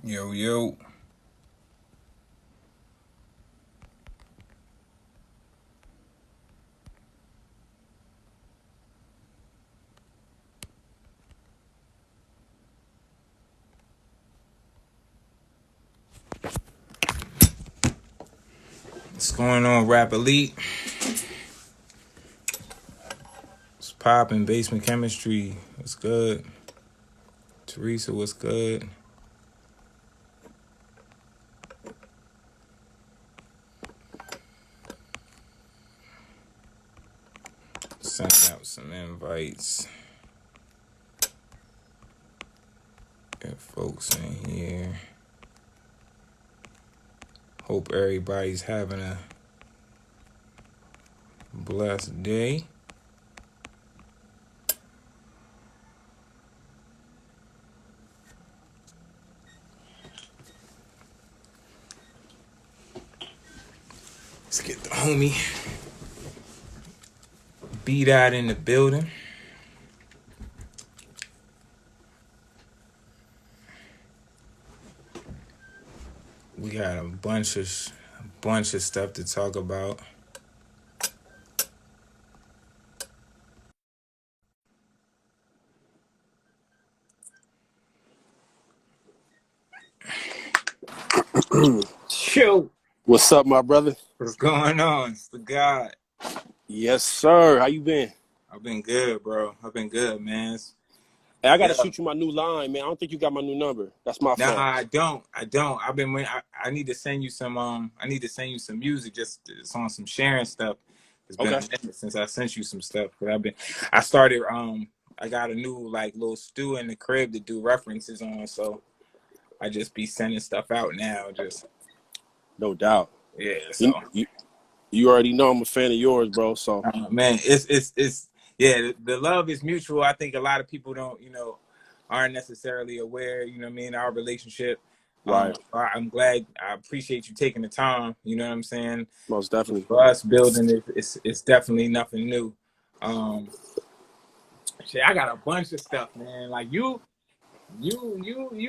Yo, yo. What's going on, Rap Elite? It's popping, basement chemistry. What's good? Teresa, what's good? Sent out some invites. Got folks in here. Hope everybody's having a blessed day. Let's get the homie beat out in the building. We got a bunch of stuff to talk about. Chill. What's up, my brother? What's going on? It's the God. Yes, sir. How you been? I've been good, bro. I've been good, man. Hey, I gotta shoot you my new line, man. I don't think you got my new number. That's my Nah, fault. I don't. I've been. I need to send you some. I need to send you some music. Just on some sharing stuff. It's been a minute since I sent you some stuff. But I started. I got a new little stew in the crib to do references on. So I just be sending stuff out now. Just No doubt. yeah. So you already know I'm a fan of yours, bro. So man, it's yeah. The love is mutual. I think a lot of people don't, aren't necessarily aware. You know what I mean? Our relationship. right. I'm glad. I appreciate you taking the time. You know what I'm saying? Most definitely. For us building it, it's definitely nothing new. Shit, I got a bunch of stuff, man. Like you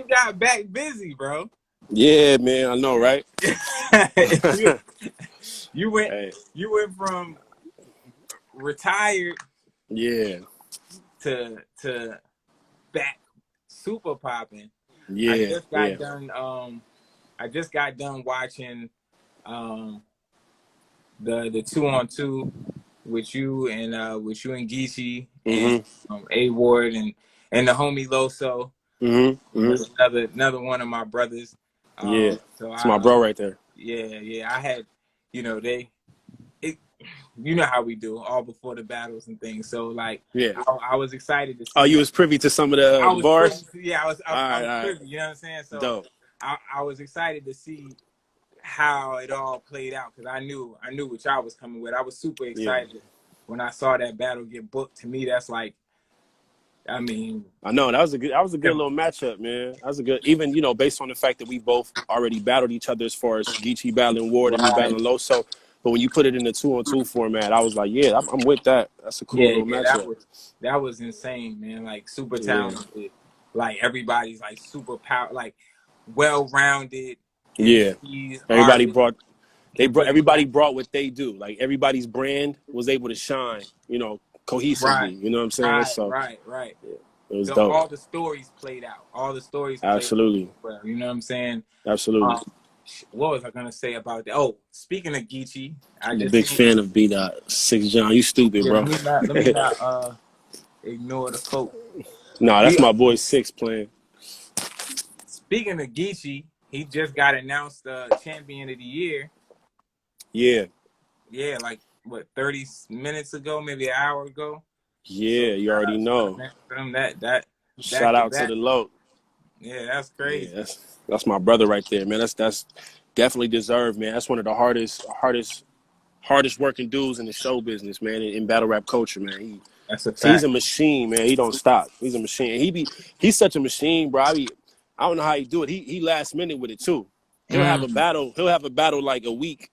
got back busy, bro. Yeah, man. I know, right? you went Hey. you went from retired Yeah. to back super popping. Yeah. I just got done. I just got done watching the 2-on-2 with you and Geechi and A Ward and the homie Loso. Another one of my brothers. Yeah. So it's my bro right there. Yeah. I had, you know how we do all before the battles and things. So Yeah. I was excited to see. Oh, you was privy to some of the bars? Privy, yeah, I was privy. You know what I'm saying? So dope. I was excited to see how it all played out because I knew what y'all was coming with. I was super excited when I saw that battle get booked. To me, that's like, I mean, I know that was a good little matchup, man. That was a good, even based on the fact that we both already battled each other as far as Geechi battling Ward and me battling Loso. But when you put it in the 2-on-2 format, I was like, yeah, I'm with that. That's a cool little matchup. That was insane, man. Like super talented. Like everybody's like super power, like well-rounded. Yeah, MCs, everybody artists, everybody brought what they do. Like everybody's brand was able to shine, cohesively. Right. You know what I'm saying? So right. it was So dope. all the stories played out. Absolutely. Well, you know what I'm saying? Absolutely. What was I gonna say about that? Oh, speaking of Geechi, I'm a big fan of B.6 John. You stupid, bro. Let me not ignore the quote. No, that's my boy 6 playing. Speaking of Geechi, he just got announced champion of the year. Yeah. Yeah, like what, 30 minutes ago, maybe an hour ago. Yeah, you already know. Shout out to the Loke. Yeah, that's crazy. Yeah, that's my brother right there, man. That's definitely deserved, man. That's one of the hardest working dudes in the show business, man, in battle rap culture, man. He's a machine, man. He don't stop. He's a machine. He's such a machine, bro. I don't know how he do it. He last minute with it too. He'll have a battle. He'll have a battle like a week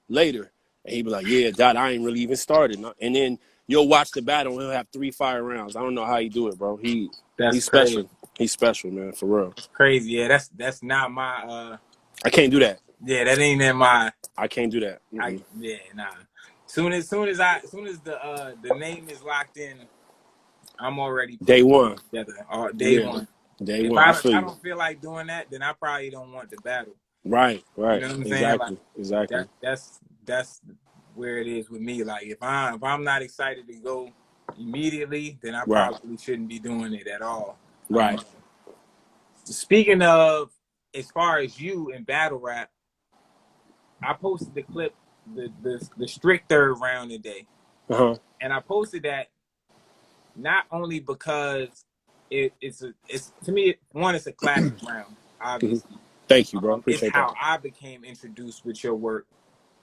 later, and he'll be like, "Yeah, Dot, I ain't really even started." And then you'll watch the battle, and he'll have 3 fire rounds. I don't know how he do it, bro. He's special. He's special, man, for real. It's crazy. Yeah, that's not my. I can't do that. Yeah, that ain't in my. I can't do that. Nah. Soon as the name is locked in, I'm already Day putting one. together. Day Yeah. one. Day If one. I feel I you. don't feel like doing that, then I probably don't want the battle. Right. You know what I'm saying? Like Exactly. that's where it is with me. Like if I'm not excited to go immediately, then I Right. probably shouldn't be doing it at all. Right. Speaking of, as far as you in battle rap, I posted the clip, the strict third round today, and I posted that not only because it's to me, it's a classic round, obviously. Thank you, bro. It's Appreciate how that. I became introduced with your work.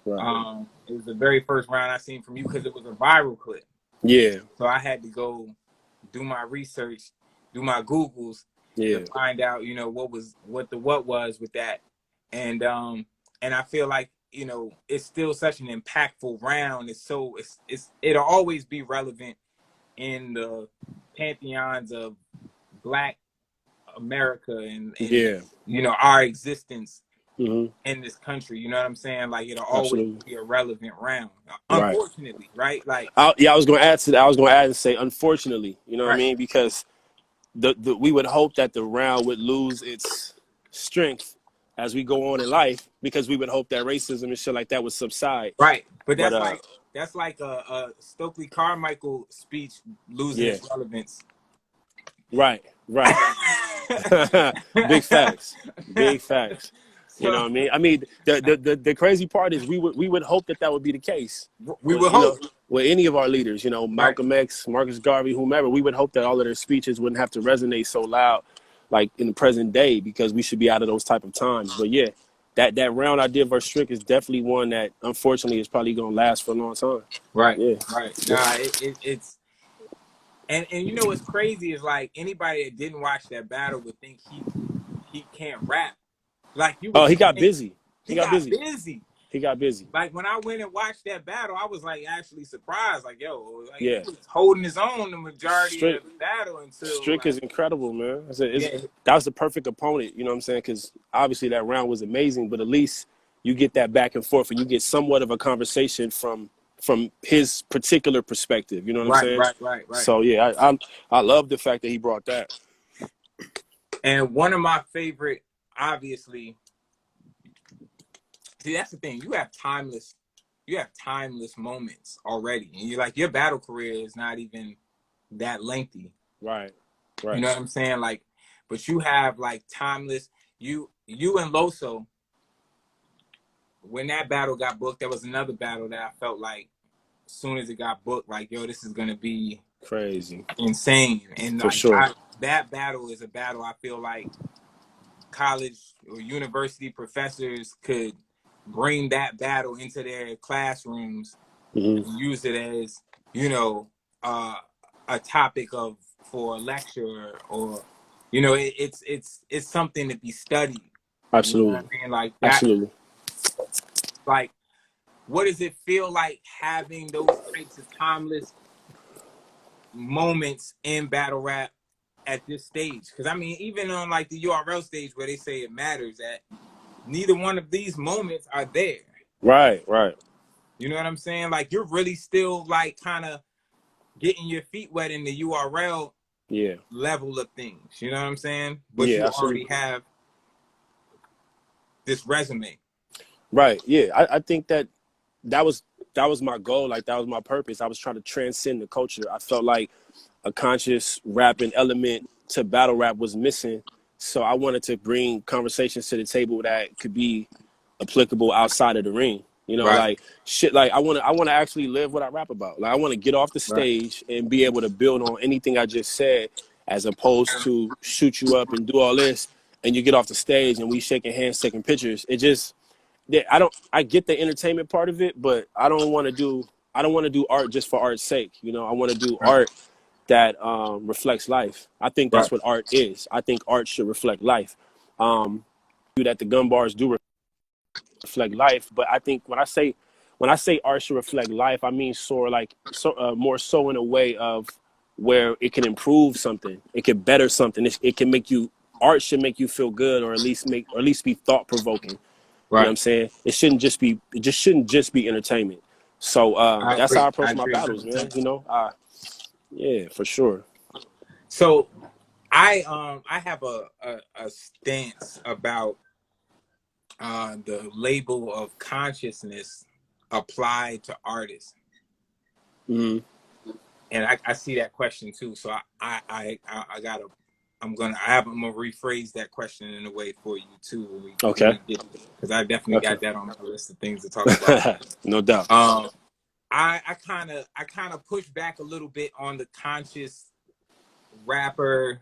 Right. It was the very first round I seen from you because it was a viral clip. Yeah. So I had to go do my research, do my Googles to find out, what was with that. And I feel like, it's still such an impactful round. It'll always be relevant in the pantheons of Black America and our existence in this country. You know what I'm saying? Like it'll always be a relevant round. Unfortunately, right? Like I was gonna add to that. I was gonna add and say unfortunately, you know what I mean? Because we would hope that the round would lose its strength as we go on in life, because we would hope that racism and shit like that would subside. Right. But that's like a Stokely Carmichael speech losing its relevance. Right. Big facts. You know what I mean? I mean, the crazy part is we would hope that would be the case. We would hope. With any of our leaders, Malcolm X, Marcus Garvey, whomever, we would hope that all of their speeches wouldn't have to resonate so loud, like in the present day, because we should be out of those type of times. But yeah, that round I did versus Strick is definitely one that unfortunately is probably gonna last for a long time. Right. Yeah. Right. Nah, it's and what's crazy is like anybody that didn't watch that battle would think he can't rap. Like you would he got busy. He got busy. He got busy. Like when I went and watched that battle, I was like actually surprised. Like, yo, he was holding his own the majority of the battle until Strick is incredible, man. That was the perfect opponent, you know what I'm saying? Because obviously that round was amazing, but at least you get that back and forth and you get somewhat of a conversation from his particular perspective. You know what I'm saying? Right. So yeah, I love the fact that he brought that. And one of my favorite, obviously. See, that's the thing. You have timeless moments already. And you're like, your battle career is not even that lengthy. Right. You know what I'm saying? Like, but you have like timeless, you and Loso, when that battle got booked, there was another battle that I felt like as soon as it got booked, like, yo, this is gonna be crazy. Insane. And for sure. That battle is a battle I feel like college or university professors could bring that battle into their classrooms and use it as, a topic for a lecture, or, it's something to be studied. Absolutely. You know what I mean? Like that, absolutely. Like, what does it feel like having those types of timeless moments in battle rap at this stage? Because I mean, even on like the URL stage where they say it matters, that neither one of these moments are there. Right. You know what I'm saying? Like, you're really still like kind of getting your feet wet in the URL level of things. You know what I'm saying? But you already have this resume. Right. Yeah. I think that was my goal. Like, that was my purpose. I was trying to transcend the culture. I felt like a conscious rapping element to battle rap was missing. So I wanted to bring conversations to the table that could be applicable outside of the ring. Like shit. Like I want to actually live what I rap about. Like I want to get off the stage and be able to build on anything I just said, as opposed to shoot you up and do all this, and you get off the stage and we shaking hands, taking pictures. It just, I get the entertainment part of it, but I don't want to do art just for art's sake. I want to do art that reflects life. I think that's what art is. I think art should reflect life. That the gun bars do reflect life, but I think when I say art should reflect life, I mean more so in a way of where it can improve something, it can better something, it can make you, art should make you feel good, or at least be thought provoking. You know what I'm saying? It just shouldn't just be entertainment. So that's how I approach my battles, man. You know, yeah, for sure. So I have a stance about the label of consciousness applied to artists. Mm-hmm. And I see that question too. So I'm gonna rephrase that question in a way for you too when we get, because I definitely got that on my list of things to talk about. No doubt. I kind of push back a little bit on the conscious rapper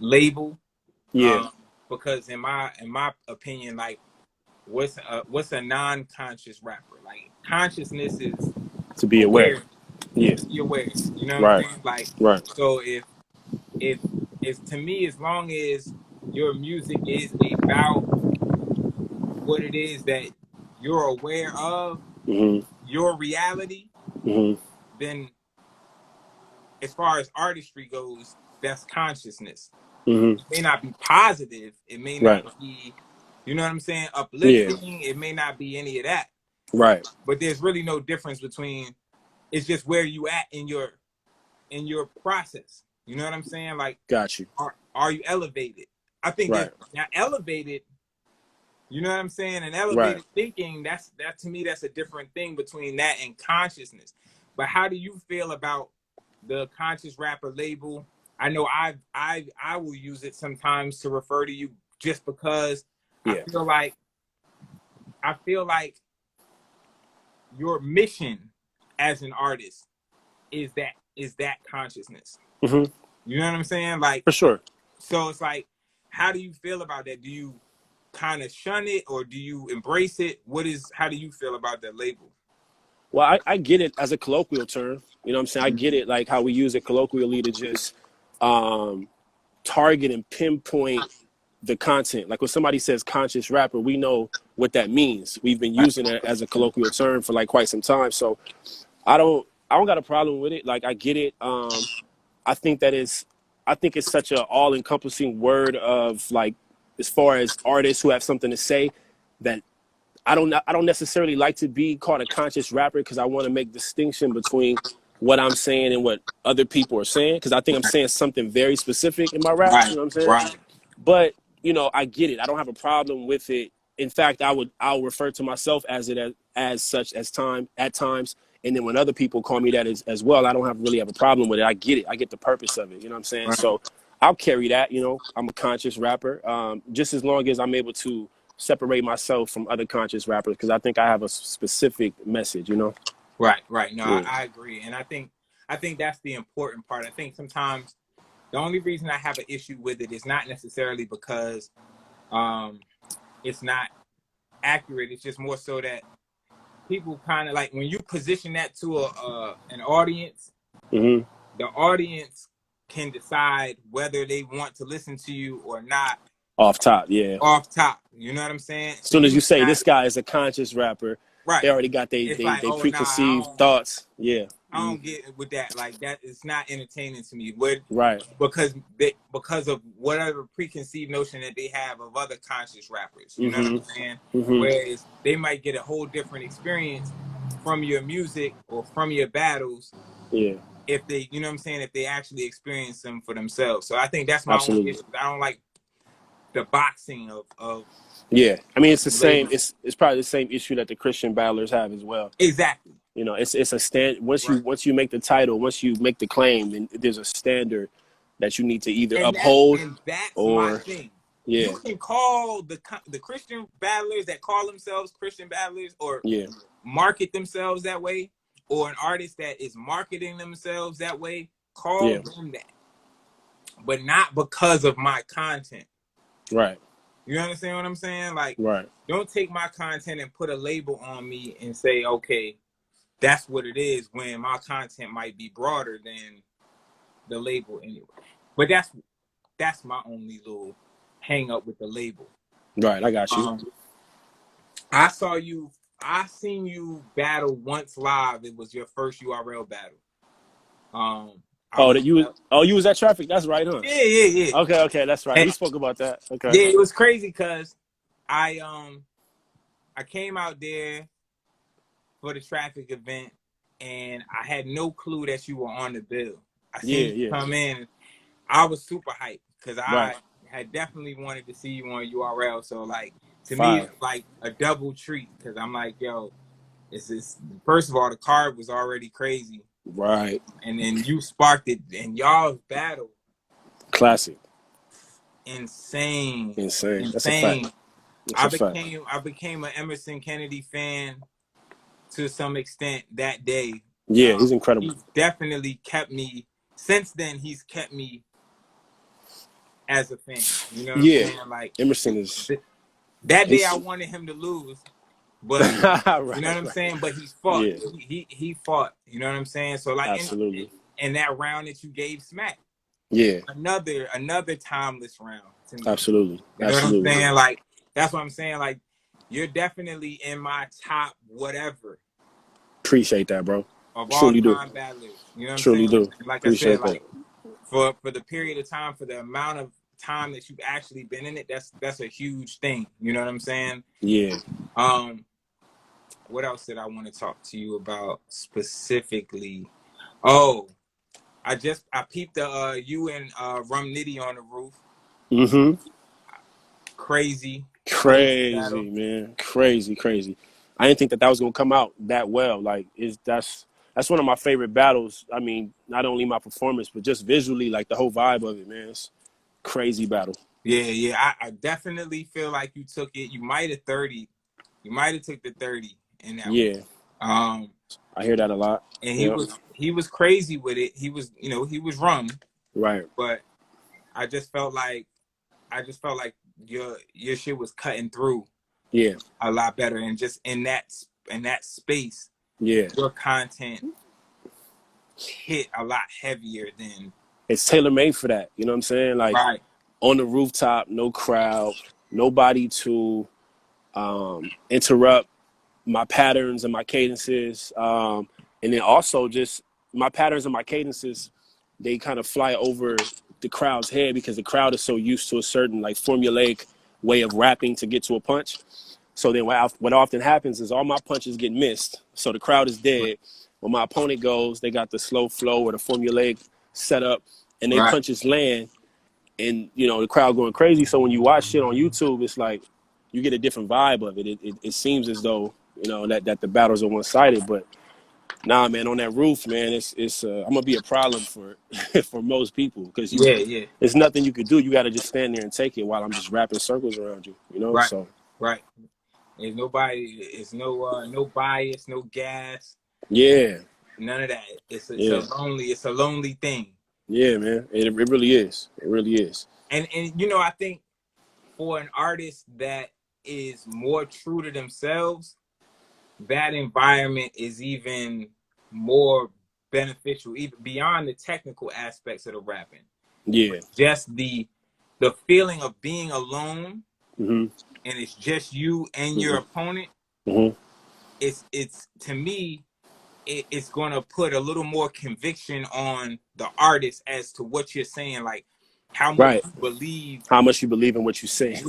label. Because in my opinion, like what's a non-conscious rapper? Like consciousness is to be aware. Yeah, to be aware. You know what I'm saying? Like, so if to me, as long as your music is about what it is that you're aware of, your reality, then as far as artistry goes, that's consciousness. It may not be positive. It may not be, you know what I'm saying, uplifting. It may not be any of that. But there's really no difference between. It's just where you at in your process. You know what I'm saying? Like, got you. Are you elevated? I think that now elevated. You know what I'm saying? And elevated thinking. That to me, that's a different thing between that and consciousness. But how do you feel about the conscious rapper label? I know I will use it sometimes to refer to you just because I feel like your mission as an artist is that consciousness. You know what I'm saying? Like, for sure. So it's like, how do you feel about that? Do you kind of shun it or do you embrace it? How do you feel about that label? Well, I get it as a colloquial term. You know what I'm saying? I get it, like how we use it colloquially to just target and pinpoint the content. Like when somebody says conscious rapper, we know what that means. We've been using it as a colloquial term for like quite some time. So I don't got a problem with it. Like I get it. I think it's such an all-encompassing word of, like, as far as artists who have something to say, that I don't necessarily like to be called a conscious rapper, because I want to make distinction between what I'm saying and what other people are saying, because I think I'm saying something very specific in my rap. You know what I'm saying? But you know, I get it. I don't have a problem with it. In fact, I'll refer to myself as it as such at times. And then when other people call me that as well, I don't really have a problem with it. I get it. I get the purpose of it. You know what I'm saying? So I'll carry that. You know, I'm a conscious rapper. Just as long as I'm able to separate myself from other conscious rappers, because I think I have a specific message. You know? Right. No, yeah. I agree, and I think that's the important part. I think sometimes the only reason I have an issue with it is not necessarily because it's not accurate. It's just more so that people kind of like when you position that to an audience, the audience can decide whether they want to listen to you or not. Off top. You know what I'm saying? As soon as you say this guy is a conscious rapper, they already got they preconceived thoughts. Yeah. I don't get it with that. Like, that is not entertaining to me. Because of whatever preconceived notion that they have of other conscious rappers. You know what I'm saying? Whereas they might get a whole different experience from your music or from your battles. Yeah. If they, you know what I'm saying, if they actually experience them for themselves. So I think that's my only issue. I don't like the boxing of yeah. I mean, it's the same. It's probably the same issue that the Christian battlers have as well. Exactly. You know, it's a stand. Once you make the title, once you make the claim, then there's a standard that you need to either uphold. That's my thing. Yeah. You can call the Christian battlers that call themselves Christian battlers or market themselves that way, or an artist that is marketing themselves that way. Call them that, but not because of my content. Right. You understand what I'm saying? Like, don't take my content and put a label on me and say, okay, that's what it is, when my content might be broader than the label anyway. But that's my only little hang up with the label. Right, I got you. I seen you battle once live. It was your first URL battle. I was you was at traffic. That's right, huh? yeah. Okay, that's right. And, We spoke about that. Okay. yeah, it was crazy because I came out there for the traffic event, and I had no clue that you were on the bill. I seen you come in. I was super hyped because I had definitely wanted to see you on URL. So like to me, it's like a double treat because I'm like, yo, it's this. First of all, the card was already crazy, right? And then you sparked it, and y'all's battle, classic, insane. That's a fact. I became an Emerson Kennedy fan to some extent that day. Yeah, he's incredible. He's definitely kept me. Since then, he's kept me as a fan. You know what I'm saying? Like Emerson is. That day, I wanted him to lose, but you know what I'm saying. But he fought. Yeah. He fought. You know what I'm saying? So like, absolutely. In that round that you gave Smack. Yeah. Another timeless round to me. Absolutely. You know what I'm saying? Like that's what I'm saying. Like you're definitely in my top whatever. Appreciate that, bro. Of all time battlers. You know what I'm saying? Do. Like Appreciate I said, like for the period of time, for the amount of time that you've actually been in it, that's a huge thing. You know what I'm saying? Yeah. What else did I want to talk to you about specifically? Oh, I peeped you and Rum Nitty on the roof. Mm-hmm. Crazy, man. Crazy. I didn't think that was gonna come out that well. Like, that's one of my favorite battles. I mean, not only my performance, but just visually, like the whole vibe of it, man. It's crazy battle. Yeah. I definitely feel like you took it. You might have took the 30 in that one. I hear that a lot. And he was crazy with it. He was Rum. Right. But I just felt like your shit was cutting through. Yeah. A lot better, and just in that space. Yeah. Your content hit a lot heavier than. It's tailor-made for that. You know what I'm saying? Like on the rooftop, no crowd, nobody to interrupt my patterns and my cadences. And then also just my patterns and my cadences, they kind of fly over the crowd's head because the crowd is so used to a certain like formulaic way of rapping to get to a punch. So then what often happens is all my punches get missed. So the crowd is dead. When my opponent goes, they got the slow flow or the formulaic setup, and they punches land, and the crowd going crazy. So when you watch shit on YouTube, it's like you get a different vibe of it. It seems as though that the battles are one-sided, but nah, man, on that roof, man, it's I'm gonna be a problem for for most people because there's nothing you could do. You got to just stand there and take it while I'm just wrapping circles around you. So there's nobody. It's no bias, no gas. Yeah. None of that. It's a lonely thing. Yeah, man. It really is. It really is. And I think for an artist that is more true to themselves, that environment is even more beneficial, even beyond the technical aspects of the rapping. Yeah. Just the feeling of being alone, and it's just you and your opponent. It's to me, it's going to put a little more conviction on the artist as to what you're saying, like how much you believe in what you're saying.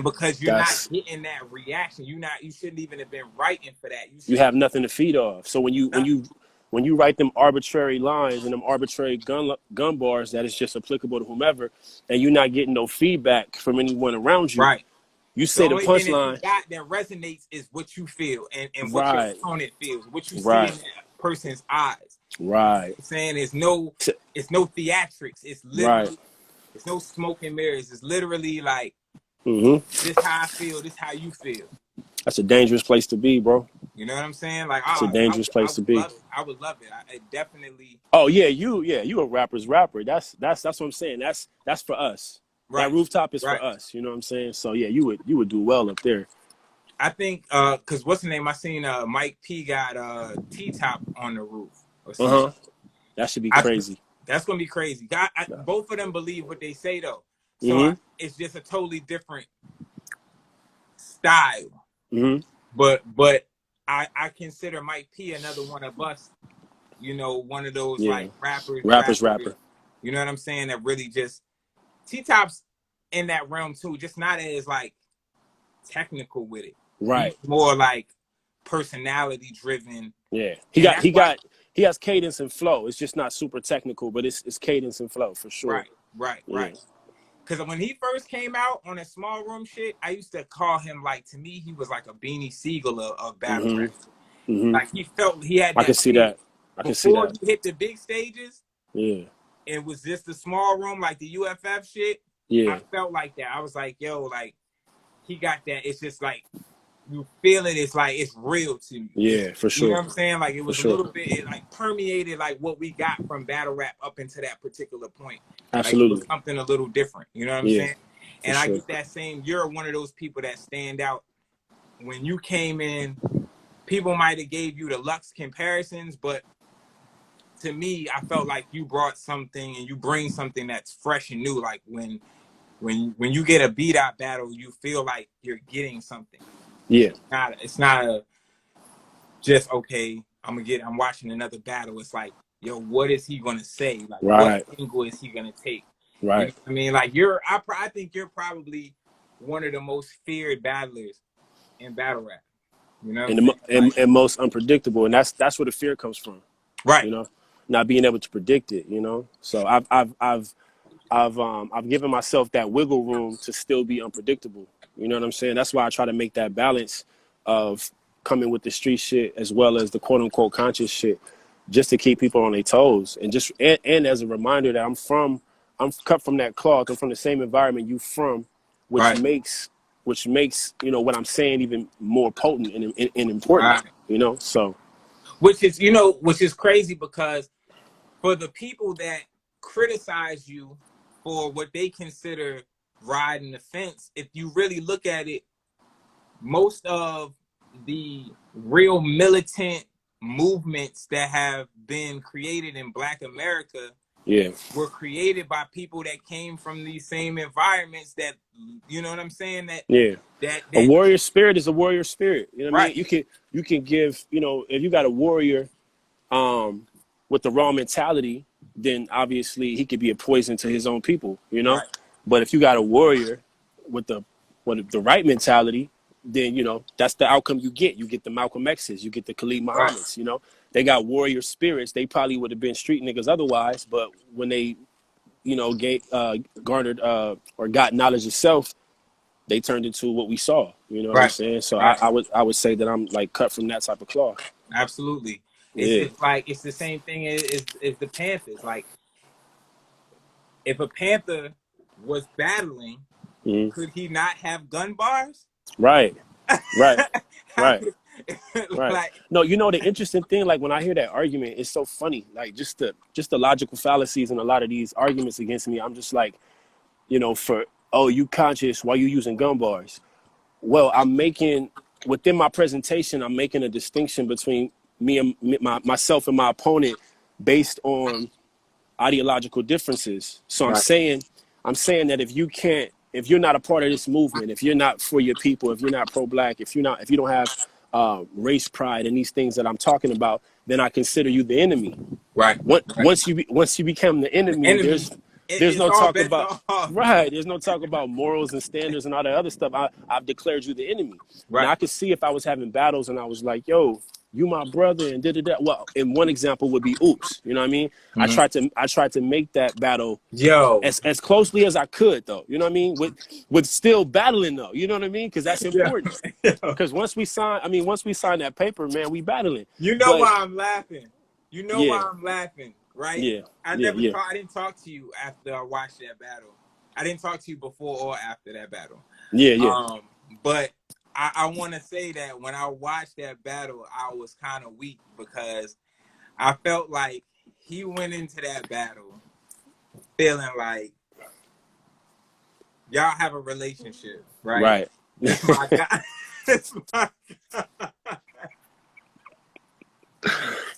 Because you're not getting that reaction. You shouldn't even have been writing for that. You have nothing to feed off. So when you write them arbitrary lines and them arbitrary gun bars that is just applicable to whomever, and you're not getting no feedback from anyone around you, you say the punchline that resonates is what you feel and what your opponent feels, what you see in that person's eyes. Right. I'm saying it's no theatrics. It's literally it's no smoke and mirrors. It's literally like this how I feel, this how you feel. That's a dangerous place to be, bro. You know what I'm saying? Like it's a dangerous place to be. I would love it. I definitely. Oh yeah, you a rapper's rapper. That's what I'm saying. That's for us. That rooftop is for us. You know what I'm saying? So yeah, you would do well up there. I think because what's the name? I seen Mike P got T-Top on the roof. That should be crazy. That's gonna be crazy. Both of them believe what they say though, so it's just a totally different style. But I consider Mike P another one of us you know, one of those Yeah. like rappers, Rapper. you know what I'm saying? That really just T-Top's in that realm too, just not as like technical with it. He's Right. more like personality driven. Yeah. And that's why He has cadence and flow. It's just not super technical, but it's cadence and flow for sure. right. Because when he first came out on a small room shit, I used to call him like, to me, he was like a Beanie Siegel of battle rap. Like he felt he had I can that see big, that. I can see before that. you hit the big stages. Yeah. It was just a small room like the UFF shit. Yeah. I felt like that. I was like, yo, like he got that. It's just like you feel it. It's like it's real to you. Yeah, for You know sure. what I'm saying? Like it was for a sure. little bit. It like permeated like what we got from battle rap up into that particular point. Absolutely. Like it was something a little different. You know what I'm saying? And I get that same. You're one of those people that stand out. When you came in, people might have gave you the Lux comparisons, but to me, I felt like you brought something and you bring something that's fresh and new. Like when you get a beat out battle, you feel like you're getting something. Yeah. It's not a just okay. I'm watching another battle. It's like, yo, what is he gonna say? Like, what angle is he gonna take? Right. You know what I mean, like I think you're probably one of the most feared battlers in battle rap. You know, and most unpredictable, and that's where the fear comes from. Right. You know, not being able to predict it. You know, so I've given myself that wiggle room to still be unpredictable. You know what I'm saying? That's why I try to make that balance of coming with the street shit as well as the quote unquote conscious shit, just to keep people on their toes, and just and as a reminder that I'm cut from that cloth. I'm from the same environment you from, which makes you know what I'm saying even more potent and important. You know, so which is crazy because for the people that criticize you for what they consider riding the fence, if you really look at it, most of the real militant movements that have been created in Black America were created by people that came from these same environments that, you know what I'm saying? That a warrior spirit is a warrior spirit. You know what I mean? Right. You can give, you know, if you got a warrior with the wrong mentality, then obviously he could be a poison to his own people, you know? Right. But if you got a warrior with the right mentality, then, you know, that's the outcome you get. You get the Malcolm X's, you get the Khalid Muhammad's, you know? They got warrior spirits. They probably would have been street niggas otherwise, but when they, you know, garnered or got knowledge of self, they turned into what we saw. You know what I'm saying? So I would say that I'm like cut from that type of cloth. Absolutely. It's like it's the same thing as the Panthers. Like if a Panther was battling, could he not have gun bars? Right. Like, no, you know the interesting thing, like when I hear that argument, it's so funny. Like just the logical fallacies in a lot of these arguments against me. I'm just like, you know, you conscious, why you using gun bars? Well, I'm making within my presentation, I'm making a distinction between me and myself and my opponent based on ideological differences. So I'm saying that if you're not a part of this movement, if you're not for your people, if you're not pro-Black, if you don't have race pride and these things that I'm talking about, then I consider you the enemy. Once you become the enemy, there's no talk about there's no talk about morals and standards and all that other stuff. I've declared you the enemy. Now I could see if I was having battles and I was like, yo, you my brother and da-da-da. Well, and one example would be Oops. You know what I mean? I tried to make that battle as closely as I could, though. You know what I mean? With still battling, though. You know what I mean? Because that's important. Because once we sign that paper, man, we battling. You know why I'm laughing. You know why I'm laughing, right? Yeah. I didn't talk to you after I watched that battle. I didn't talk to you before or after that battle. But I want to say that when I watched that battle, I was kind of weak because I felt like he went into that battle feeling like y'all have a relationship, right? Right. This my guy. This my guy.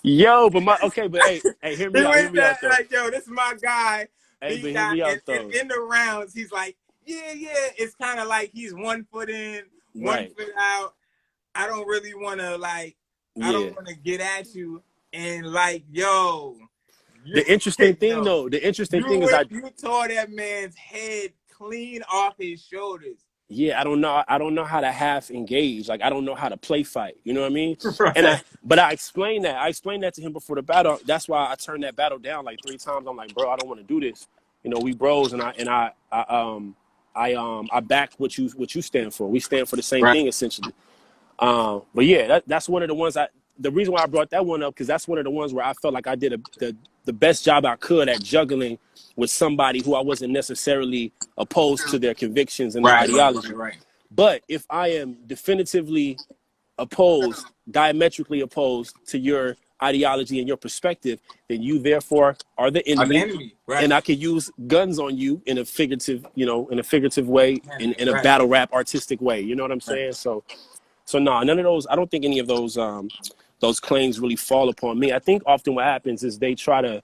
Yo, but hey, hear me out though. Like, yo, this is my guy. Hey, but hear me out though. In the rounds, he's like, yeah. It's kind of like he's 1 foot in, 1 foot out. I don't really want to I don't want to get at you. And like, yo, The interesting thing, yo, though, the interesting thing is you tore that man's head clean off his shoulders. yeah, I don't know how to half engage. Like, I don't know how to play fight. You know what I mean? Right. But I explained that. I explained that to him before the battle. That's why I turned that battle down like 3 times. I'm like, bro, I don't want to do this. You know, we bros, and I back what you stand for. We stand for the same Right. thing essentially. But yeah, that's one of the ones the reason why I brought that one up, because that's one of the ones where I felt like I did the best job I could at juggling with somebody who I wasn't necessarily opposed to their convictions and their ideology. Right. But if I am definitively opposed, diametrically opposed to your ideology and your perspective, then you therefore are the enemy. Right. And I can use guns on you in a figurative, way, in a battle rap artistic way. You know what I'm saying? So no, none of those. I don't think any of those claims really fall upon me. I think often what happens is they try to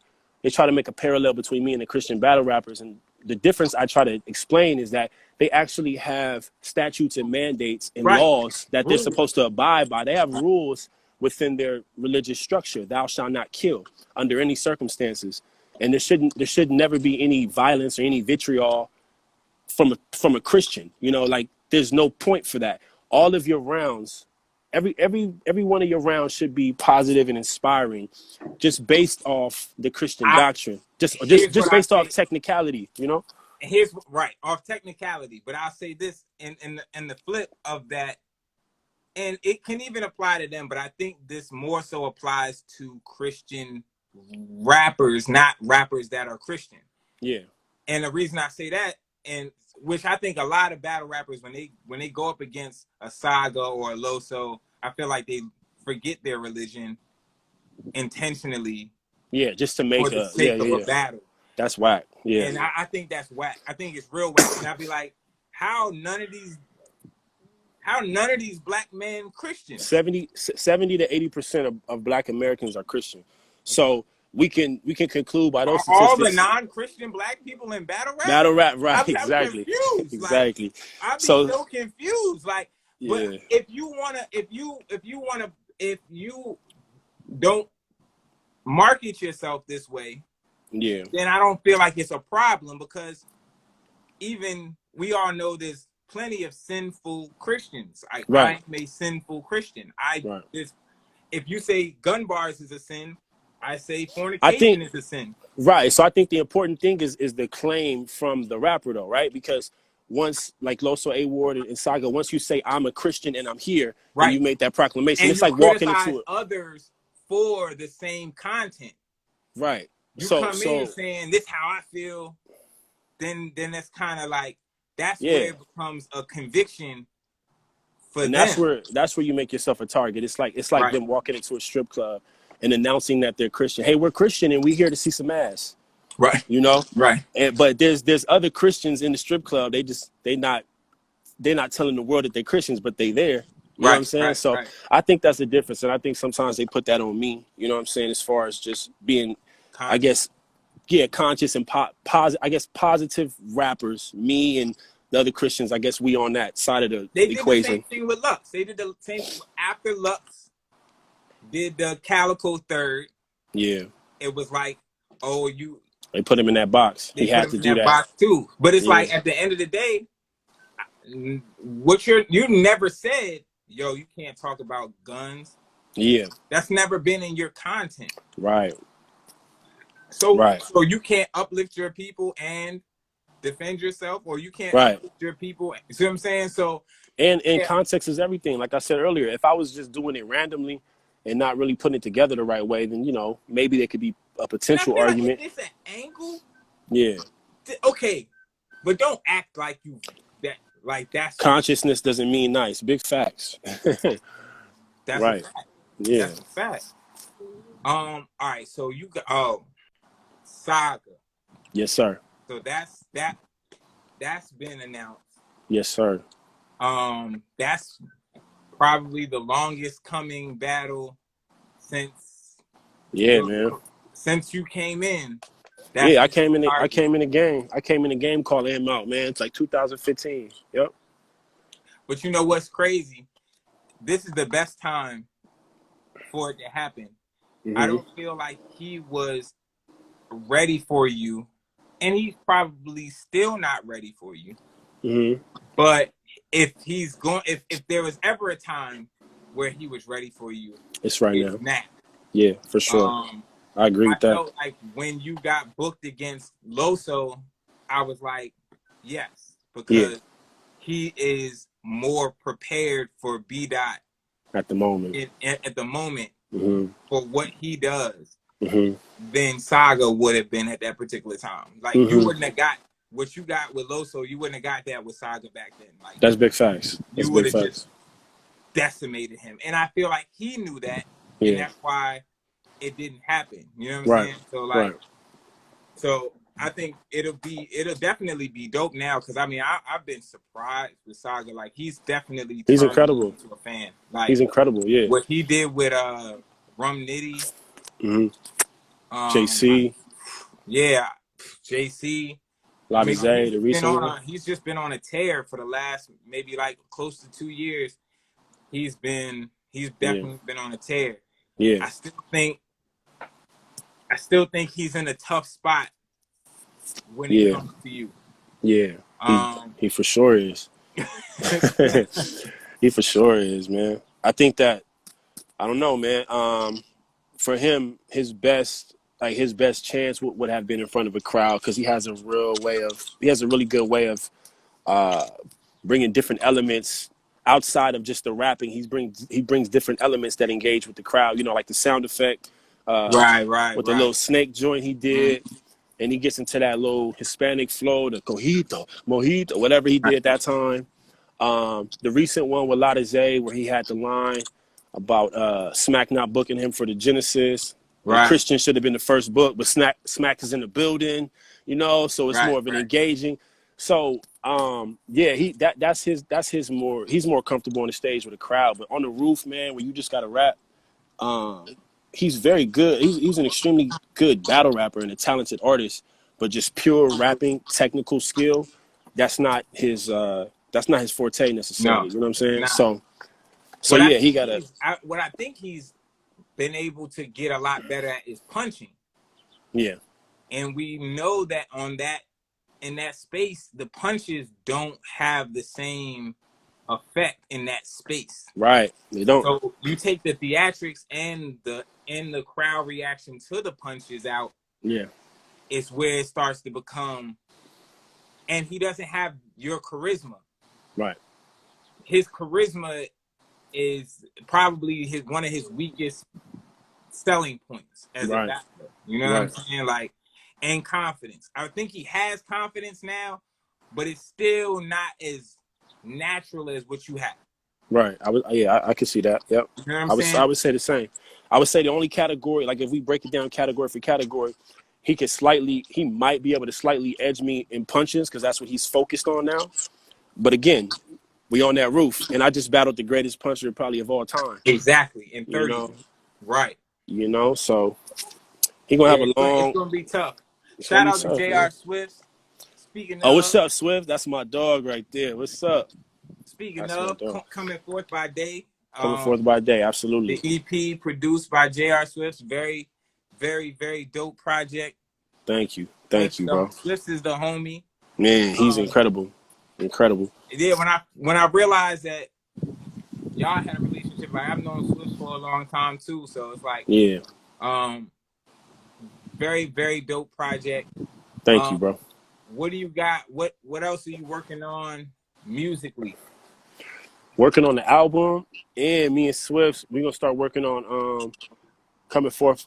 make a parallel between me and the Christian battle rappers, and the difference I try to explain is that they actually have statutes and mandates and laws that they're supposed to abide by. They have rules within their religious structure. Thou shalt not kill under any circumstances, and there should never be any violence or any vitriol from a Christian. Like, there's no point for that. All of your rounds, every one of your rounds should be positive and inspiring, just based off the Christian doctrine, just based off technicality. Here's off technicality, but I'll say this in the flip of that, and it can even apply to them, but I think this more so applies to Christian rappers, not rappers that are Christian. Yeah. And the reason I say that, and which I think a lot of battle rappers, when they go up against a Saga or a Loso, I feel like they forget their religion intentionally. Yeah, just to make the sake of a battle. That's whack. Yeah. And I think that's whack. I think it's real whack. And I'd be like, how none of these black men Christians? 70 to 80% of black Americans are Christian. So we can conclude by those statistics. All the non-Christian black people in battle rap. Right? Exactly. Confused. Exactly. Like, I'd be so confused. Like, yeah. But if you don't market yourself this way, yeah, then I don't feel like it's a problem, because even we all know there's plenty of sinful Christians. I am a sinful Christian. If you say gun bars is a sin, I say fornication is a sin. Right. So I think the important thing is the claim from the rapper, though, right? Because once, like Loso, A Ward, and Saga, once you say I'm a Christian and I'm here, and you make that proclamation, and it's like walking into others for the same content. Right. You come in saying this how I feel, then that's kind of like that's where it becomes a conviction for them. That's where you make yourself a target. It's like them walking into a strip club and announcing that they're Christian. Hey, we're Christian and we here to see some ass. Right. Right. But there's other Christians in the strip club. They're not telling the world that they're Christians, but they there. You know what I'm saying? I think that's the difference. And I think sometimes they put that on me, you know what I'm saying, as far as just being, conscious. I guess, conscious and positive rappers, me and the other Christians. I guess we on that side of the equation. They did the same thing with Lux. They did the same after Lux did the Calico Third. Yeah. It was like, they put him in that box. He had to do that box too. But it's like, at the end of the day, you never said, yo, you can't talk about guns. Yeah. That's never been in your content. Right. So you can't uplift your people and defend yourself, or you can't uplift your people. You see what I'm saying? So and context is everything. Like I said earlier, if I was just doing it randomly and not really putting it together the right way, then maybe there could be a potential argument. Like, if it's an angle. Yeah. Okay, but don't act like that's consciousness doesn't mean nice. Big facts. That's right. A fact. Yeah. That's a fact. All right. So you got Saga. Yes, sir. So that's been announced. Yes, sir. That's probably the longest coming battle since. Yeah, man. Since you came in. I came in the game calling him out, man. It's like 2015. Yep. But you know what's crazy? This is the best time for it to happen, I don't feel like he was ready for you, and he's probably still not ready for you. But if he's going, if there was ever a time where he was ready for you, it's right now. now. Yeah, for sure. I agree with that. I felt like when you got booked against Loso, I was like, yes, because he is more prepared for B Dot at the moment. At the moment for what he does than Saga would have been at that particular time. Like you wouldn't have got what you got with Loso. You wouldn't have got that with Saga back then. Like that's big facts. You would have just decimated him, and I feel like he knew that, and that's why it didn't happen. You know what I'm saying? So like, so I think it'll definitely be dope now, because I mean I've been surprised with Saga. Like he's definitely he's incredible. Into a fan. Like he's incredible. Yeah. What he did with Rum Nitty, JC, JC, Zay, the recent one. He's just been on a tear for the last maybe like close to 2 years. He's definitely been on a tear. Yeah. I still think he's in a tough spot when it comes to you. Yeah. He for sure is. He for sure is, man. I think that, I don't know, man. For him, his best chance would have been in front of a crowd, because he has a really good way of bringing different elements outside of just the rapping. He brings different elements that engage with the crowd, you know, like the sound effect. With the little snake joint he did. And he gets into that little Hispanic flow, the cojito, mojito, whatever he did at that time. The recent one with Zay, where he had the line about Smack not booking him for the Genesis. Christian should have been the first book, but Smack is in the building, you know, so it's more of an engaging. So he's more comfortable on the stage with a crowd. But on the roof, man, where you just gotta rap, he's very good. He's an extremely good battle rapper and a talented artist, but just pure rapping, technical skill, that's not his forte necessarily. You know what I'm saying? Nah. So he got to. What I think he's been able to get a lot better at is punching. Yeah. And we know that in that space, the punches don't have the same effect in that space. Right. They don't. So you take the theatrics and the crowd reaction to the punches out. Yeah. It's where it starts to become, and he doesn't have your charisma. Right. His charisma is probably one of his weakest selling points as a battler. You know what I'm saying? Like, and confidence. I think he has confidence now, but it's still not as natural as what you have. Right. I can see that. Yep. You know what I'm saying? I would say the same. I would say the only category, like if we break it down category for category, he might be able to slightly edge me in punches, because that's what he's focused on now. But again, we on that roof, and I just battled the greatest puncher probably of all time. Exactly. In 30. You know? Right. You know, so he gonna have a long. It's gonna be tough. Shout out to JR Swift. Speaking of, what's up, Swift? That's my dog right there. What's up? Speaking of, coming forth by day. Coming forth by day, absolutely. The EP produced by JR Swift. Very, very, very dope project. Thank you, bro. Swift is the homie. Man, he's incredible. Yeah, when I realized that y'all had a relationship, like I've known Swift for a long time too, so it's like very, very dope project. Thank you, bro. What do you got? What else are you working on musically? Working on the album, and me and Swift, we're gonna start working on coming forth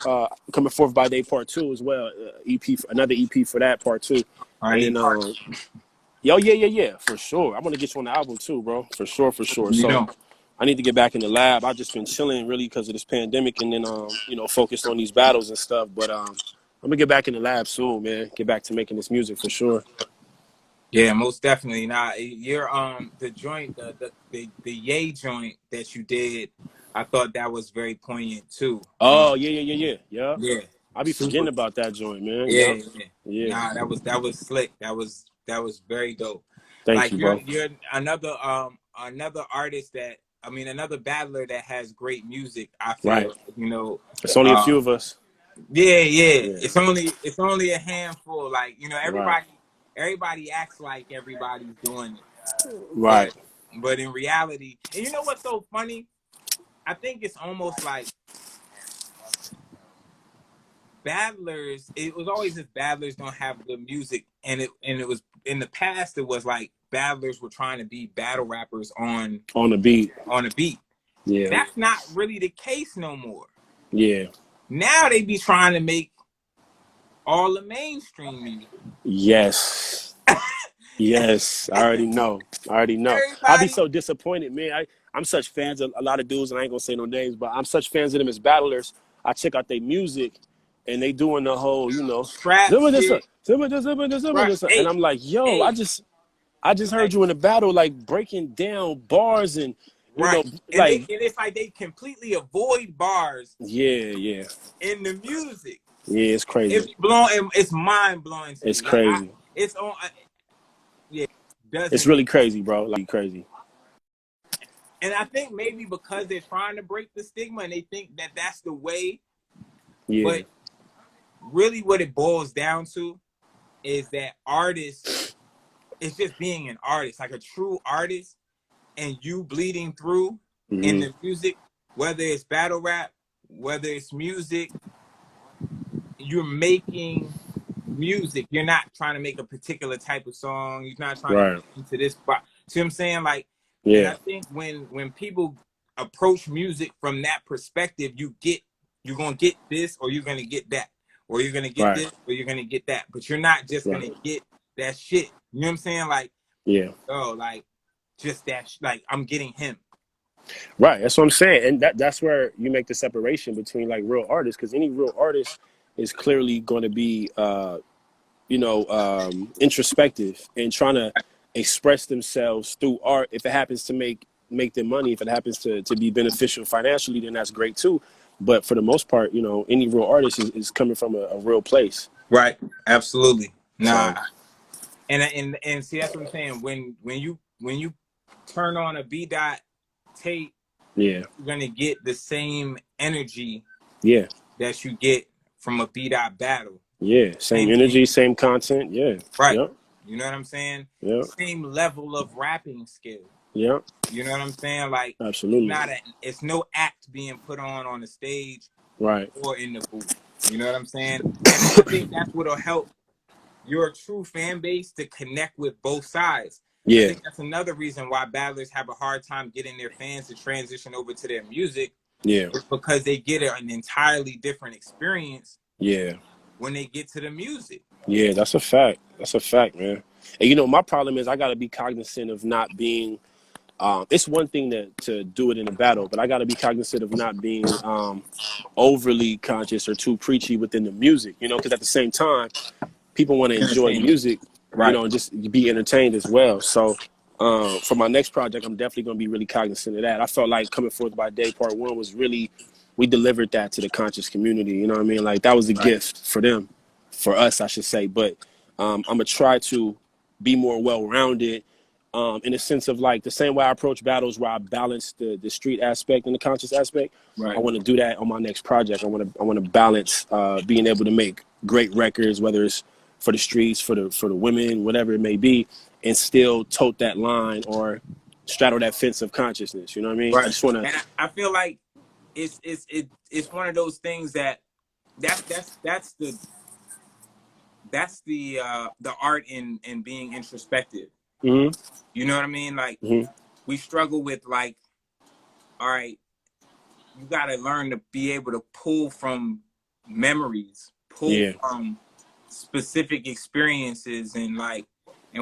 by day part 2 as well. Another EP for that part 2. And yeah, for sure. I'm gonna get you on the album too, bro. For sure. So I need to get back in the lab. I've just been chilling really because of this pandemic, and then focused on these battles and stuff. But I'm gonna get back in the lab soon, man. Get back to making this music for sure. Yeah, most definitely. Now, your the joint, the Yay joint that you did, I thought that was very poignant too. Oh yeah. I be forgetting about that joint, man. Yeah. Nah, that was slick. That was very dope. Thank you, bro. You're another artist that I mean, another battler that has great music. I Right. feel, you know, It's only a few of us. Yeah. Yeah. It's only a handful. Like, you know, Right. everybody acts like everybody's doing it, Right. but in reality, and you know what's so funny? I think it's almost like battlers. It was always if battlers don't have good music, and it was in the past. It was like battlers were trying to be battle rappers on the beat. On a beat. Yeah. That's not really the case no more. Yeah. Now they be trying to make all the mainstream music. Yes. Yes. I already know. I'll be so disappointed, man. I'm such fans of a lot of dudes, and I ain't gonna say no names, but I'm such fans of them as battlers. I check out their music, and they doing the whole, you know, trap shit. Right. and I'm like, yo, I just heard you in a battle, like breaking down bars and you know, and like it's like they completely avoid bars. Yeah. In the music. Yeah, it's crazy. It's mind blowing to it's me. Like crazy. It's on. Yeah, it's really crazy, bro. Like crazy. And I think maybe because they're trying to break the stigma and they think that that's the way. Yeah. But really, what it boils down to is that artists. It's just being an artist, like a true artist, and you bleeding through in the music, whether it's battle rap, whether it's music. You're making music. You're not trying to make a particular type of song. You're not trying to get into this spot. See what I'm saying? Like, and I think when people approach music from that perspective, you're gonna get this, or you're gonna get that, or you're gonna get this, or you're gonna get that. But you're not just gonna get that shit. You know what I'm saying? Like, like just that. Like, I'm getting him. Right. That's what I'm saying, and that's where you make the separation between like real artists, because any real artist is clearly going to be, introspective and trying to express themselves through art. If it happens to make them money, if it happens to be beneficial financially, then that's great too. But for the most part, you know, any real artist is coming from a real place. Right. Absolutely. Nah. So, and see, that's what I'm saying. When you turn on a B dot tape, you're gonna get the same energy that you get from a B dot battle. Same energy, same content. Right. You know what I'm saying? Yeah. Same level of rapping skill. Yeah. You know what I'm saying? Like, absolutely, it's no act being put on the stage, or in the booth. You know what I'm saying? And I think that's what'll help your true fan base to connect with both sides. I think that's another reason why battlers have a hard time getting their fans to transition over to their music. It's because they get an entirely different experience. When they get to the music. That's a fact. That's a fact, man. And you know, my problem is I got to be cognizant of not being. It's one thing to do it in a battle, but I got to be cognizant of not being overly conscious or too preachy within the music. You know, because at the same time, people want to enjoy music, you know, and just be entertained as well. So for my next project, I'm definitely going to be really cognizant of that. I felt like Coming Forth by Day Part 1 was really, we delivered that to the conscious community. You know what I mean? Like that was a gift for them, for us, I should say. But I'm going to try to be more well-rounded in a sense of like the same way I approach battles where I balance the street aspect and the conscious aspect. I want to do that on my next project. I want to balance being able to make great records, whether it's for the streets, for the women, whatever it may be, and still tote that line or straddle that fence of consciousness. You know what I mean? I just want to. And I feel like it's one of those things that's the art in being introspective. You know what I mean? Like we struggle with like, all right, you got to learn to be able to pull from memories, from specific experiences, and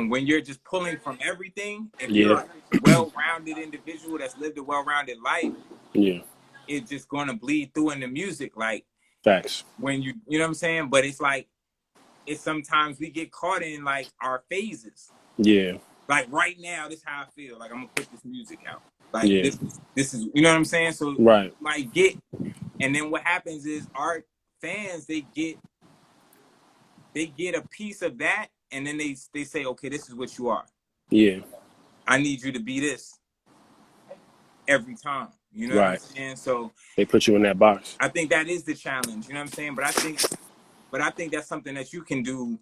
when you're just pulling from everything, if you're a well-rounded individual that's lived a well-rounded life, it's just going to bleed through in the music. Like facts. When you know what I'm saying? But it's like, it's sometimes we get caught in like our phases. Like right now, this is how I feel. Like I'm gonna put this music out. Like this is, you know what I'm saying? So like and then what happens is our fans, they get a piece of that, and then they say, okay, this is what you are. I need you to be this. every time. You know what I'm Right. saying? So They put you in that box. I think that is the challenge. You know what I'm saying? But I think that's something that you can do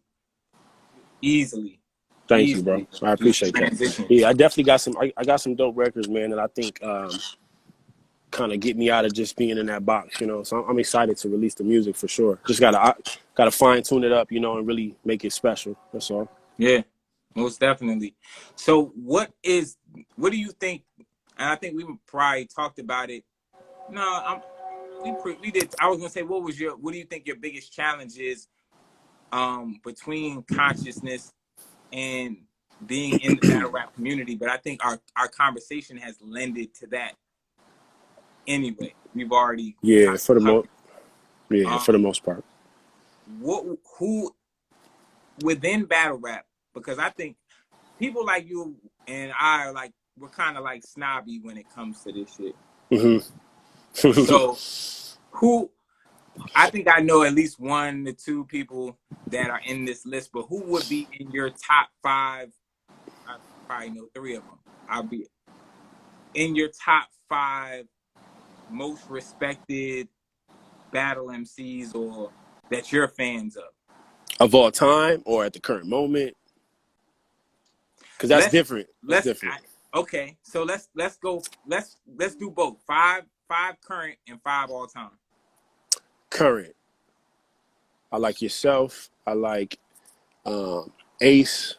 easily. Thank you, bro. I appreciate that. Yeah, I definitely got some. I got some dope records, man, and I think kind of get me out of just being in that box, you know. So I'm excited to release the music for sure. Just gotta fine tune it up, you know, and really make it special. That's all. Yeah, most definitely. So what do you think? And I think we probably talked about it. No, we did. I was gonna say, what do you think your biggest challenge is between consciousness and being in the battle rap community? But I think our conversation has lended to that anyway. We've already for the most part. Who within battle rap, because I think people like you and I are like, we're kind of like snobby when it comes to this shit. Mm-hmm. So I think I know at least 1 to 2 people that are in this list, but who would be in your top 5? I probably know 3 of them. I'll be in your top 5 most respected battle MCs or that you're fans of. Of all time or at the current moment? Because that's different. That's different. Okay, so let's go. Let's do both. 5 current and 5 all time. Current. I like Yourself. I like Ace.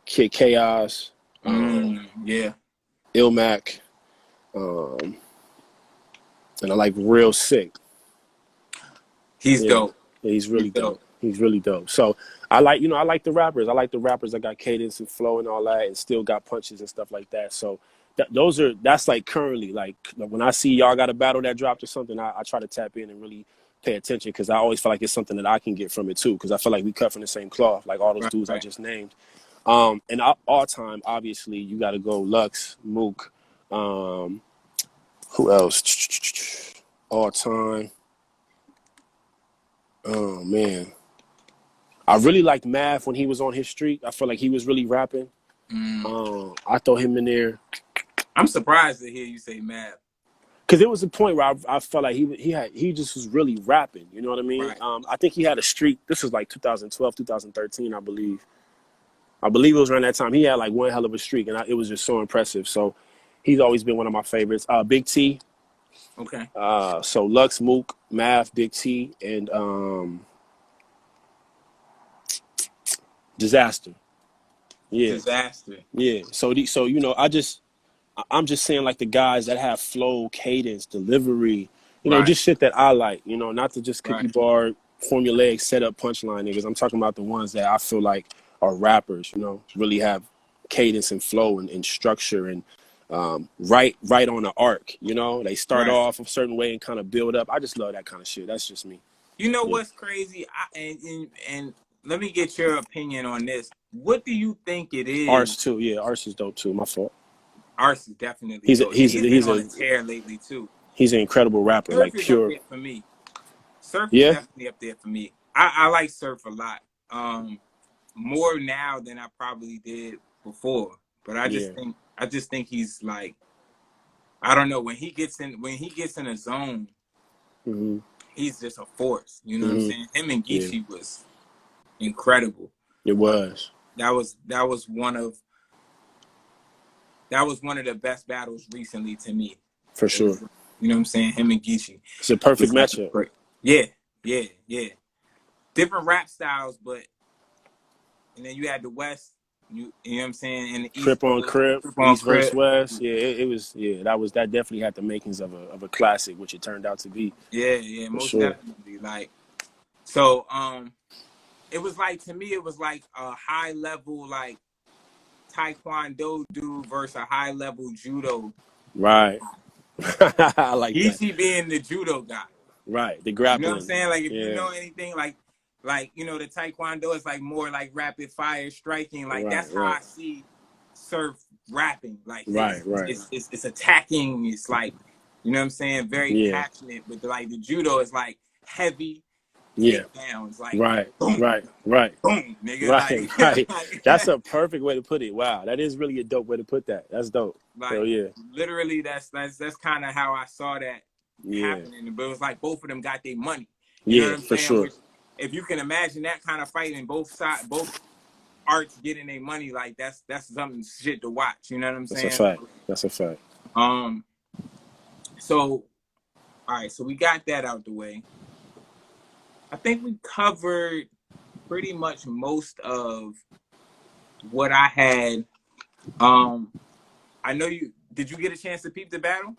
Kid Chaos. Yeah. Ilmac. And I like Real Sick. He's dope. Yeah, he's really dope. He's really dope. So I like the rappers. I like the rappers that got cadence and flow and all that, and still got punches and stuff like that. So that's like currently, like when I see y'all got a battle that dropped or something, I try to tap in and really pay attention, because I always feel like it's something that I can get from it too, because I feel like we cut from the same cloth, like all those dudes I just named. And all time, obviously, you got to go Lux, Mook. Who else? All time. Oh man, I really liked Mav when he was on his streak. I feel like he was really rapping. I throw him in there. I'm surprised to hear you say Mav, because it was a point where I felt like he just was really rapping. You know what I mean? Right. I think he had a streak. This was like 2012, 2013, I believe. I believe it was around that time. He had like one hell of a streak, and it was just so impressive. So he's always been one of my favorites. Big T. Okay. So Lux, Mook, Mav, Big T, and Disaster. Yeah. Disaster. Yeah. So you know, I'm just saying, like, the guys that have flow, cadence, delivery, you know, just shit that I like, you know, not to just cookie bar, formulaic, set up punchline niggas. I'm talking about the ones that I feel like are rappers, you know, really have cadence and flow and structure and right on the arc, you know. They start off a certain way and kind of build up. I just love that kind of shit. That's just me. You know what's crazy? And let me get your opinion on this. What do you think it is? Arse too, yeah. Arse is dope too. My fault. Arse is definitely dope. He's on a tear lately too. He's an incredible rapper, Surf like is pure. Up there for me. Surf is definitely up there for me. I like Surf a lot. More now than I probably did before. But I just think he's like, I don't know, when he gets in a zone, he's just a force. You know what I'm saying? Him and Geechi was incredible. It was. That was one of the best battles recently to me. For sure. You know what I'm saying? Him and Geechi. It's a perfect matchup. Yeah. Different rap styles, but and then you had the West, you know what I'm saying, and the East. Crip on Crip, East versus West. Yeah, it was. Yeah, that definitely had the makings of a classic, which it turned out to be. Yeah, most definitely. Like, so it was like, to me, it was like a high level, like, Taekwondo dude versus a high level judo. Right. I like Geechi that. being the judo guy. Right. The grappling. You know what I'm saying? Like, if you know anything, like, you know, the Taekwondo is like more like rapid fire striking. Like, that's how I see Surf rapping. Like, it's attacking. It's like, you know what I'm saying? Very passionate. But like the judo is like heavy, Yeah. takedowns, like Right. boom, Right. Right. boom, nigga, Right. like, Right. like, That's a perfect way to put it. Wow. That is really a dope way to put that. That's dope. Hell like yeah. literally, that's kind of how I saw that Yeah. happening. But it was like both of them got their money. You know Yeah, what I'm for saying? sure. Which, if you can imagine that kind of fight in both arts getting their money, like that's something shit to watch. You know what I'm That's a saying? fact. That's a fact. So, all right, so we got that out the way. I think we covered pretty much most of what I had. I know did you get a chance to peep the battle?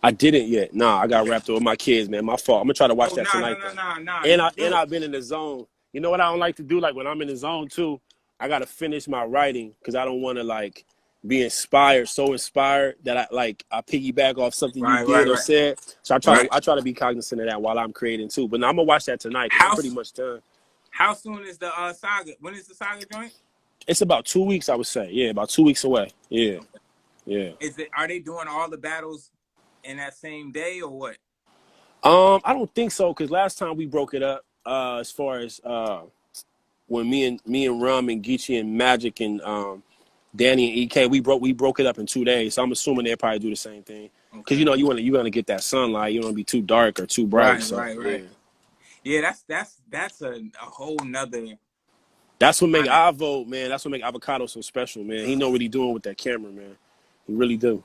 I didn't yet. Nah, I got wrapped up with my kids, man. My fault. I'm gonna try to watch Oh, that tonight though. nah. And You good? I've been in the zone. You know what I don't like to do? Like when I'm in the zone too, I gotta finish my writing because I don't want to like be inspired, so inspired that I piggyback off something you did or said. So I try to be cognizant of that while I'm creating too. But now I'm gonna watch that tonight because I'm pretty much done. How soon is the Saga? When is the Saga joint? It's about 2 weeks, I would say. Yeah, about 2 weeks away. Yeah, okay. Yeah. Are they doing all the battles in that same day or what? I don't think so because last time we broke it up, as far as when me and Rum and Geechi and Magic and Danny and EK, we broke it up in 2 days. So I'm assuming they'll probably do the same thing because you know you want to get that sunlight. You don't want to be too dark or too bright. Right. Yeah, that's a whole nother. That's what make Avo, man. That's what make Avocado so special, man. He know what he doing with that camera, man. He really do.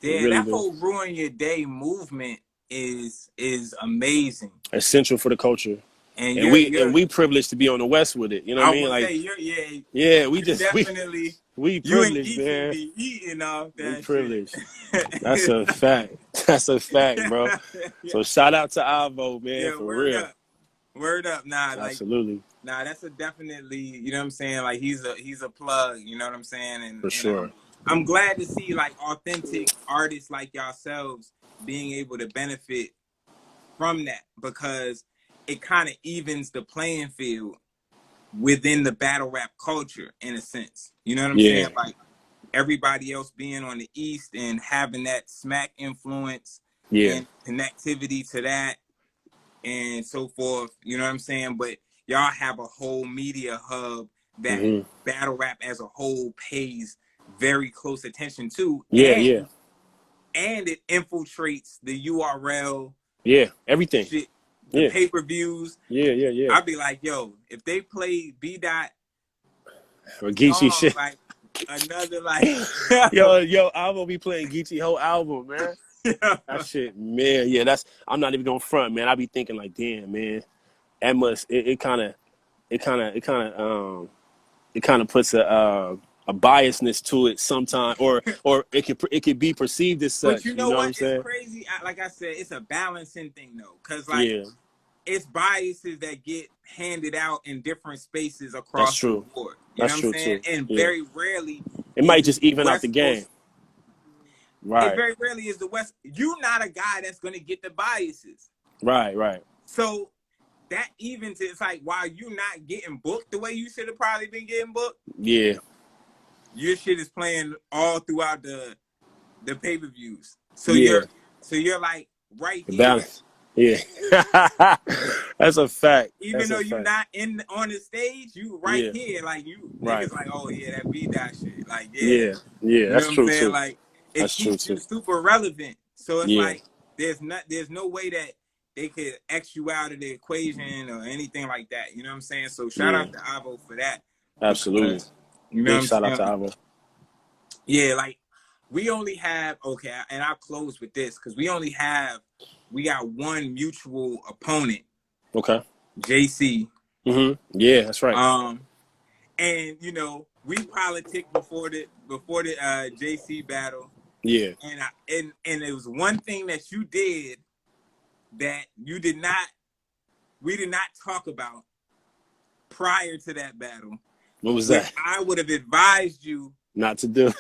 Yeah, really that whole Ruin Your Day movement is amazing. Essential for the culture. And we privileged to be on the West with it. You know what I mean? Like, we definitely we privileged, man. Be eating off that we privileged. That's a fact. That's a fact, bro. So shout out to Avo, man, for real. Word up, absolutely. That's a definitely, you know what I'm saying? Like he's a plug, you know what I'm saying? And for sure. I'm glad to see like authentic artists like yourselves being able to benefit from that because it kind of evens the playing field within the battle rap culture in a sense. You know what I'm saying? Like everybody else being on the East and having that smack influence and connectivity to that and so forth. You know what I'm saying? But y'all have a whole media hub that battle rap as a whole pays very close attention to. And it infiltrates the URL. Yeah, everything. Shit, the pay-per-views. Yeah. I'd be like, yo, if they play B. Dot or Geechi shit, like another like yo, I will be playing Geechi whole album, man. That shit, man. Yeah, I'm not even gonna front, man. I be thinking like, damn, man, that must it kind of puts a biasness to it sometimes, or it could be perceived as such. But you know what? I'm saying? It's crazy. Like I said, it's a balancing thing though, because like it's biases that get handed out in different spaces across the board. You know what I'm saying? Too. And very rarely it might just even out the game. Right. It very rarely is the West. You're not a guy that's gonna get the biases. Right. So that evens it's like while you're not getting booked the way you should have probably been getting booked. Yeah. Your shit is playing all throughout the pay-per-views. So you're like right here. Balance. Yeah. That's a fact. Even though you're not on the stage, you right here. Like you niggas like, oh yeah, that B Dot shit. Like yeah, that's true too. Like it keeps you super relevant. So it's like there's no way that they could X you out of the equation or anything like that. You know what I'm saying? So shout out to Avo for that. Absolutely. You know what I'm saying? Shout out to Avo. Yeah, like we only have and I'll close with this because we got one mutual opponent. Okay. JC. Yeah, that's right. And you know we politic before the JC battle. Yeah. And it was one thing that you did that we did not talk about prior to that battle. What was that? I would have advised you not to do.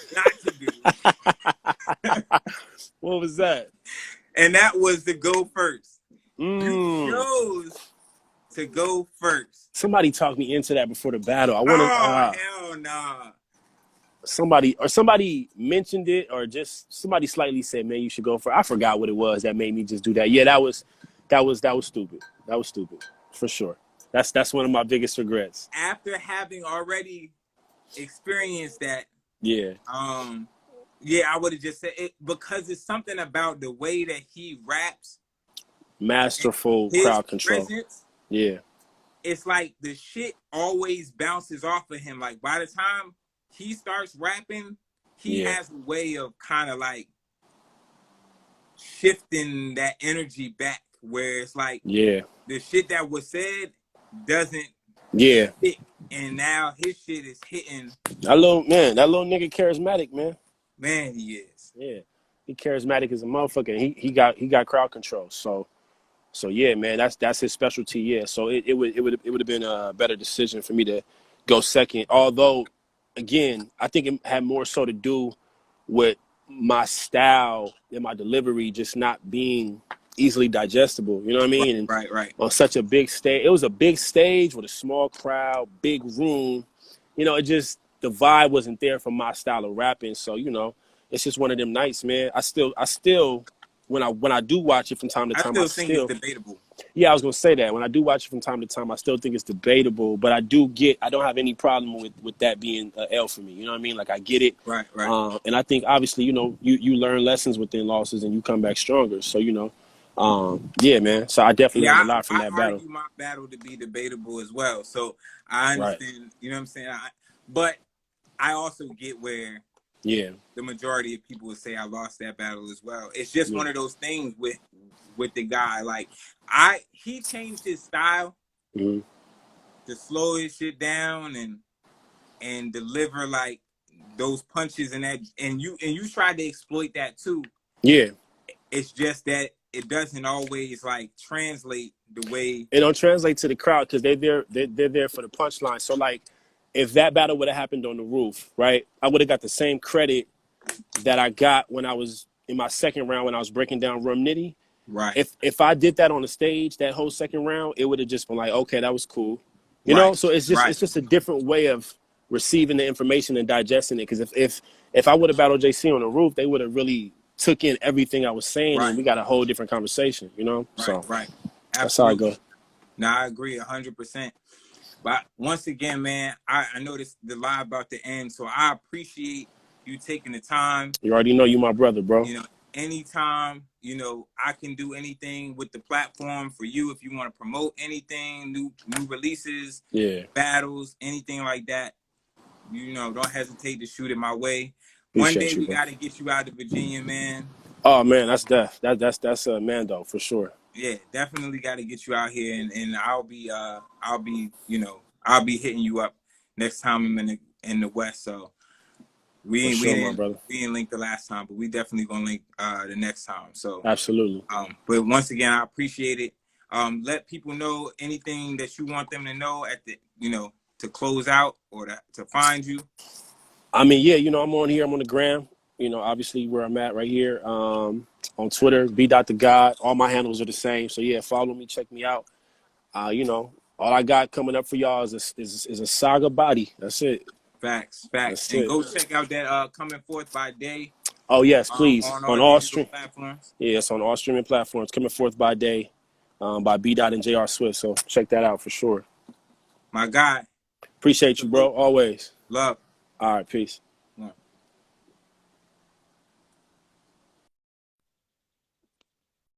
What was that? And that was to go first. You chose to go first. Somebody talked me into that before the battle. Hell nah. Somebody mentioned it, or just somebody slightly said, "Man, you should go for." I forgot what it was that made me just do that. Yeah, that was stupid. That was stupid. For sure. That's one of my biggest regrets. After having already experienced that, yeah, I would have just said it, because it's something about the way that he raps, masterful his crowd control. presence. Yeah, it's like the shit always bounces off of him. Like by the time he starts rapping, he has a way of kind of like shifting that energy back, where it's like the shit that was said doesn't stick, and now his shit is hitting. That little nigga charismatic, man. Man, he is. Yeah, he charismatic as a motherfucker. He got crowd control. So yeah, man, that's his specialty. Yeah, so it would have been a better decision for me to go second. Although, again, I think it had more so to do with my style and my delivery just not being easily digestible. You know what I mean? And right. On such a big stage, it was a big stage with a small crowd, big room. You know, it just the vibe wasn't there for my style of rapping. So you know, it's just one of them nights, man. I still. When I do watch it from time to time, I still think it's debatable. Yeah, I was gonna say that. When I do watch it from time to time, I still think it's debatable. But I don't have any problem with that being an L for me. You know what I mean? Like I get it. Right. And I think obviously, you know, you learn lessons within losses and you come back stronger. So you know, yeah, man. So I definitely learned a lot from that battle. I argue my battle to be debatable as well. So I understand. You know what I'm saying? But I also get where. Yeah. The majority of people would say I lost that battle as well. It's just one of those things with the guy. Like he changed his style to slow his shit down and deliver like those punches and you tried to exploit that too. Yeah. It's just that it doesn't always like translate the way it don't translate to the crowd because they're there for the punchline. So like if that battle would have happened on the roof, right, I would have got the same credit that I got when I was in my second round when I was breaking down Rum Nitty. Right. If I did that on the stage, that whole second round, it would have just been like, okay, that was cool. You know? So it's just a different way of receiving the information and digesting it. Because if I would have battled JC on the roof, they would have really took in everything I was saying and we got a whole different conversation, you know? Right. Absolutely. That's how I go. No, I agree 100%. But once again, man, I noticed the live about to end, so I appreciate you taking the time. You already know you my brother, bro. You know, anytime, you know, I can do anything with the platform for you if you want to promote anything, new releases, battles, anything like that. You know, don't hesitate to shoot it my way. One day we got to get you out to Virginia, man. Oh man, that's a Mando for sure. Yeah, definitely got to get you out here, and I'll be hitting you up next time I'm in the West. So we didn't link the last time, but we definitely gonna link the next time. So absolutely. But once again, I appreciate it. Let people know anything that you want them to know at the to close out or to find you. I mean, yeah, you know, I'm on here. I'm on the gram. You know, obviously where I'm at right here. On Twitter, B.God. All my handles are the same. So yeah, follow me, check me out. You know, all I got coming up for y'all is a Saga body. That's it. Facts. And go check out that Coming Forth by Day. Oh yes, please. On all streaming platforms. Yeah, it's on all streaming platforms. Coming Forth by Day, by B.Dot and JR Swift. So check that out for sure. My guy. Appreciate you, bro. Always. Love. All right, peace.